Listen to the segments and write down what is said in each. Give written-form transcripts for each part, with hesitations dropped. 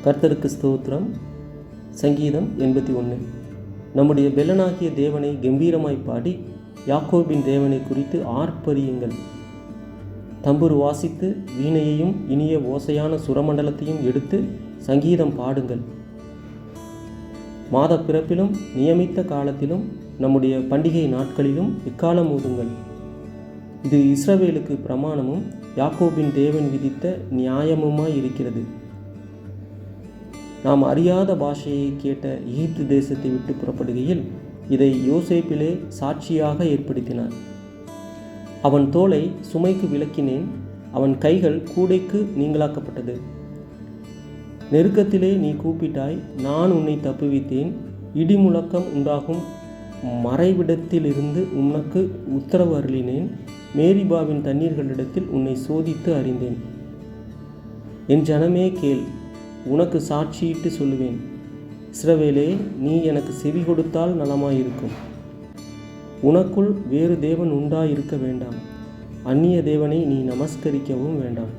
கர்த்தருக்கு ஸ்தோத்திரம். சங்கீதம் 81. நம்முடைய பெலனாகிய தேவனை கம்பீரமாய் பாடி யாக்கோபின் தேவனை குறித்து ஆர்ப்பரியுங்கள். தம்புரு வாசித்து வீணையையும் இனிய ஓசையான சுரமண்டலத்தையும் எடுத்து சங்கீதம் பாடுங்கள். மாத பிறப்பிலும் நியமித்த காலத்திலும் நம்முடைய பண்டிகை நாட்களிலும் எக்காலம் ஊதுங்கள். இது இஸ்ரவேலுக்கு பிரமாணமும் யாக்கோபின் தேவன் விதித்த நியாயமுமாய் இருக்கிறது. நாம் அறியாத பாஷையை கேட்ட எகிப்து தேசத்தை விட்டு புறப்படுகையில் இதை யோசேப்பிலே சாட்சியாக ஏற்படுத்தினார். அவன் தோலை சுமைக்கு விலக்கினேன், அவன் கைகள் கூடைக்கு நீங்களாக்கப்பட்டது. நெருக்கத்திலே நீ கூப்பிட்டாய், நான் உன்னை தப்புவித்தேன். இடிமுழக்கம் உண்டாகும் மறைவிடத்திலிருந்து உனக்கு உத்தரவு அருளினேன். மேரிபாவின் தண்ணீர்களிடத்தில் உன்னை சோதித்து அறிந்தேன். என் ஜனமே கேள், உனக்கு சாட்சியிட்டு சொல்லுவேன். இஸ்ரவேலே, நீ எனக்கு செவி கொடுத்தால் நலமாயிருக்கும். உனக்குள் வேறு தேவன் உண்டாயிருக்க வேண்டாம். அந்நிய தேவனை நீ நமஸ்கரிக்கவும் வேண்டாம்.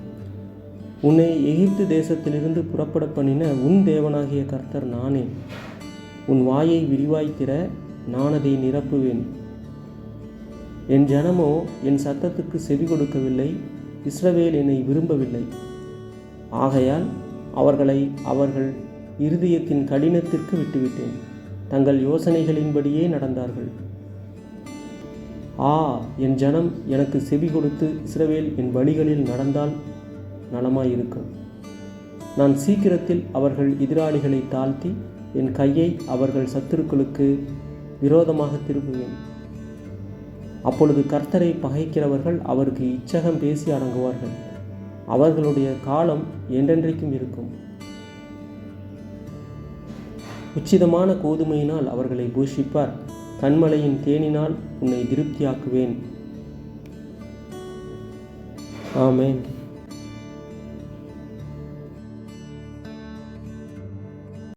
உன்னை எகிப்து தேசத்திலிருந்து புறப்பட பண்ணின உன் தேவனாகிய கர்த்தர் நானே. உன் வாயை விரிவாய்த்திர, நான் அதை நிரப்புவேன். என் ஜனமோ என் சத்தத்துக்கு செவி கொடுக்கவில்லை. இஸ்ரவேல் என்னை விரும்பவில்லை. ஆகையால் அவர்களை அவர்கள் இருதயத்தின் கடினத்திற்கு விட்டுவிட்டேன். தங்கள் யோசனைகளின்படியே நடந்தார்கள். என் ஜனம் எனக்கு செவி கொடுத்து இஸ்ரவேல் என் வழிகளில் நடந்தால் நலமாயிருக்கும். நான் சீக்கிரத்தில் அவர்கள் எதிராளிகளை தாழ்த்தி என் கையை அவர்கள் சத்துருக்களுக்கு விரோதமாக திருப்புவேன். அப்பொழுது கர்த்தரை பகைக்கிறவர்கள் அவருக்கு இச்சகம் பேசி அடங்குவார்கள். அவர்களுடைய காலம் என்றென்றைக்கும் இருக்கும். உச்சிதமான கோதுமையினால் அவர்களை பூஷிப்பார். கண்மலையின் தேனினால் உன்னை திருப்தியாக்குவேன். ஆமென்.